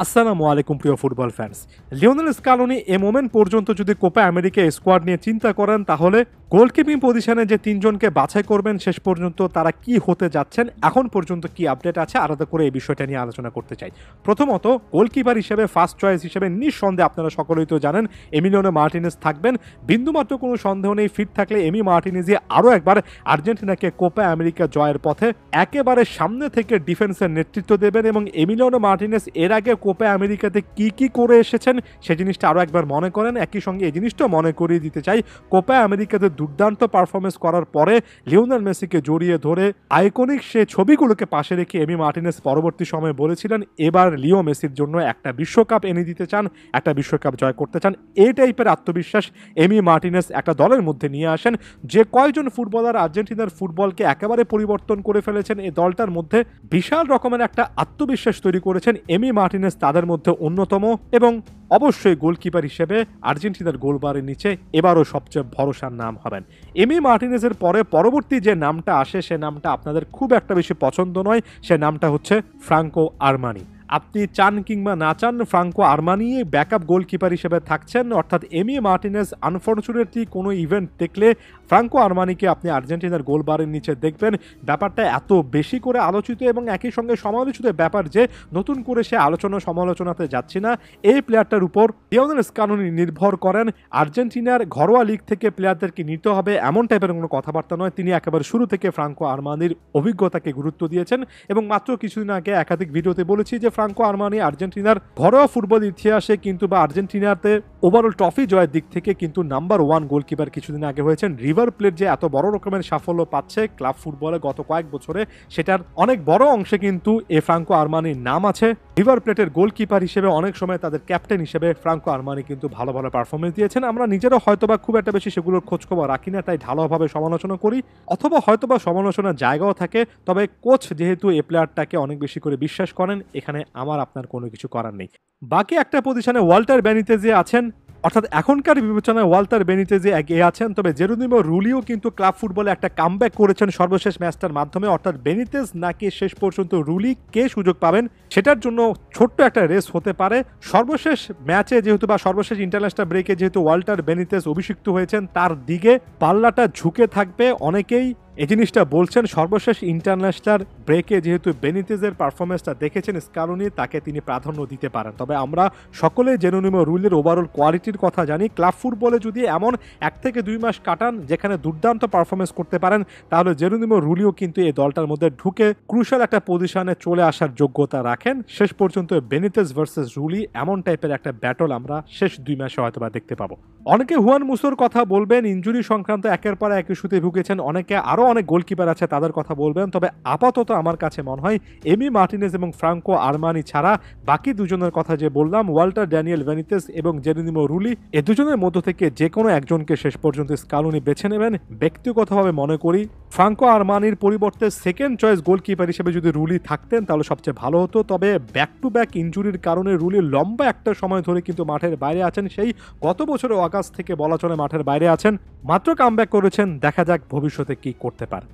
আসসালামু আলাইকুম প্রিয় football fans. Lionel Scaloni a moment পর্যন্ত যদি কোপা আমেরিকা স্কোয়াড নিয়ে চিন্তা করেন, তাহলে গোলকিপিং পজিশনে যে তিনজনকে বাছাই করবেন শেষ পর্যন্ত তারা কি হতে যাচ্ছেন, এখন পর্যন্ত কি আপডেট আছে, আলাদা করে এই বিষয়টা নিয়ে আলোচনা করতে চাই। প্রথমত, গোলকিপার হিসেবে ফার্স্ট চয়েস হিসেবে নিঃসন্দেহে আপনারা সকলেই তো জানেন এমিলিয়ানো মার্টিনেজ থাকবেন। বিন্দুমাত্র কোনো সন্দেহ নেই, ফিট থাকলে এমি মার্টিনেজই আরও একবার আর্জেন্টিনাকে কোপা আমেরিকা জয়ের পথে একেবারে সামনে থেকে ডিফেন্সের নেতৃত্ব দেবেন। এবং এমিলিয়ানো মার্টিনেজ এর আগে কোপা আমেরিকাতে কি কি করে এসেছেন সে জিনিসটা আরও একবার মনে করেন। একই সঙ্গে এই জিনিসটাও মনে করিয়ে দিতে চাই, কোপা আমেরিকাতে দুর্দান্ত পারফরমেন্স করার পরে লিওনেল মেসিকে জড়িয়ে ধরে আইকনিক সে ছবিগুলোকে পাশে রেখে এমি মার্টিনেজ পরবর্তী সময়ে বলেছিলেন এবার লিও মেসির জন্য একটা বিশ্বকাপ এনে দিতে চান, একটা বিশ্বকাপ জয় করতে চান। এই টাইপের আত্মবিশ্বাস এমি মার্টিনেজ একটা দলের মধ্যে নিয়ে আসেন। যে কয়জন ফুটবলার আর্জেন্টিনার ফুটবলকে একেবারে পরিবর্তন করে ফেলেছেন, এই দলটার মধ্যে বিশাল রকমের একটা আত্মবিশ্বাস তৈরি করেছেন এমি মার্টিনেজ তাদের মধ্যে অন্যতম। এবং অবশ্যই গোলকিপার হিসেবে আর্জেন্টিনার গোলবারের নিচে এবারও সবচেয়ে ভরসার নাম হবেন এমি মার্টিনেজের পরে পরবর্তী যে নামটা আসে সে নামটা আপনাদের খুব একটা বেশি পছন্দ নয়, সে নামটা হচ্ছে ফ্রাঙ্কো আরমানি। আপনি চান কিংবা না চান ফ্রাঙ্কো আরমানি ব্যাকআপ গোলকিপার হিসেবে থাকছেন, অর্থাৎ এমি মার্টিনেজ আনফর্চুনেটলি কোনো ইভেন্ট দেখলে ফ্রাঙ্কো আরমানিকে আপনি আর্জেন্টিনার গোলবারের নিচে দেখবেন। ব্যাপারটা এত বেশি করে আলোচিত এবং একই সঙ্গে সমালোচিত ব্যাপার যে নতুন করে সে আলোচনা সমালোচনাতে যাচ্ছি না। এই প্লেয়ারটার উপর লিওনেল স্কালোনি নির্ভর করেন। আর্জেন্টিনার ঘরোয়া লিগ থেকে প্লেয়ারদেরকে নিতে হবে এমন টাইপের কোনো কথাবার্তা নয়। তিনি একেবারে শুরু থেকে ফ্রাঙ্কো আরমানির অভিজ্ঞতাকে গুরুত্ব দিয়েছেন এবং মাত্র কিছুদিন আগে একাধিক ভিডিওতে বলেছি যে ফ্রাঙ্কো আরমানি আর্জেন্টিনার ঘরোয়া ফুটবল ইতিহাসে কিন্তু বা আর্জেন্টিনাতে ওভারঅল ট্রফি জয়ের দিক থেকে কিন্তু নাম্বার 1 গোলকিপার কিছুদিন আগে হয়েছেন। রিভার প্লেট যে এত বড় রকমের সাফল্য পাচ্ছে ক্লাব ফুটবলে গত কয়েক বছরে, সেটার অনেক বড় অংশে কিন্তু এই ফ্রাঙ্কো আরমানির নাম আছে। রিভার প্লেটের গোলকিপার হিসেবে অনেক সময় তাদের ক্যাপ্টেন হিসেবে ফ্রাঙ্কো আরমানি কিন্তু ভালো ভালো পারফরমেন্স দিয়েছেন। আমরা নিজেরা হয়তোবা খুব একটা বেশি সেগুলোর খোঁজখবর রাখি না, তাই ঢালাওভাবে সমালোচনা করি, অথবা হয়তোবা সমালোচনার জায়গাও থাকে। তবে কোচ যেহেতু এই প্লেয়ারটাকে অনেক বেশি করে বিশ্বাস করেন, এখানে আমার আপনার কোনো কিছু করার নেই। বাকি একটা পজিশনে ওয়াল্টার বেনিতেজ আছেন, অর্থাৎ এখনকার বিবেচনায় ওয়াল্টার বেনিতেজ এগিয়ে আছেন। তবে জেরোনিমো রুলিও কিন্তু ক্লাব ফুটবলে একটা কামব্যাক করেছেন সর্বশেষ ম্যাচটার মাধ্যমে। অর্থাৎ বেনিতেজ নাকি শেষ পর্যন্ত রুলি কে সুযোগ পাবেন সেটার জন্য ছোট্ট একটা রেস হতে পারে। সর্বশেষ ম্যাচে যেহেতু বা সর্বশেষ ইন্টারন্যাশনাল ব্রেকে যেহেতু ওয়াল্টার বেনিতেজ অভিষিক্ত হয়েছেন, তার দিকে পাল্লাটা ঝুঁকে থাকবে। অনেকেই এই জিনিসটা বলছেন সর্বশেষ ইন্টারন্যাশনাল ব্রেকে যেহেতু বেনিতেজের পারফরমেন্সটা দেখেছেন স্কালোনি, তাকে তিনি প্রাধান্য দিতে পারেন। তবে আমরা সকলেই জেরোনিমো রুলির ওভারঅল কোয়ালিটির কথা জানি। ক্লাব ফুটবলে যদি এমন 1 থেকে 2 মাস কাটান যেখানে দুর্দান্ত পারফরমেন্স করতে পারেন, তাহলে জেরোনিমো রুলিও কিন্তু এই দলটার মধ্যে ঢুকে ক্রুশাল একটা পজিশনে চলে আসার যোগ্যতা রাখেন। শেষ পর্যন্ত বেনিতেজ ভার্সেস রুলি এমন টাইপের একটা ব্যাটল আমরা শেষ 2 মাসে হয়তোবা দেখতে পাবো। অনেকে হুয়ান মুসোর কথা বলবেন, ইনজুরি সংক্রান্ত একের পর এক ইস্যুতে ভুগেছেন। অনেকে আরও অনেক গোলকিপার আছে তাদের কথা বলবেন। তবে আপাতত আমার কাছে মনে হয় এমি মার্টিনেজ এবং ফ্রাঙ্কো আরমানি ছাড়া বাকি দুজনের কথা যে বললাম, ওয়াল্টার ড্যানিয়েল বেনিতেজ এবং জেরোনিমো রুলি, এই দুজনের মধ্য থেকে যে কোনো একজনকে শেষ পর্যন্ত স্কালোনি বেছে নেবেন। ব্যক্তিগতভাবে মনে করি ফ্রাঙ্কো আরমানির পরিবর্তে সেকেন্ড চয়েস গোলকিপার হিসেবে যদি রুলি থাকতেন তাহলে সবচেয়ে ভালো হতো। তবে ব্যাক টু ব্যাক ইনজুরির কারণে রুলি লম্বা একটা সময় ধরে কিন্তু মাঠের বাইরে আছেন। সেই গত বছরের অগাস্ট থেকে বলা চলে মাঠের বাইরে আছেন, মাত্র কামব্যাক করেছেন। দেখা যাক ভবিষ্যতে কি করতে পারে।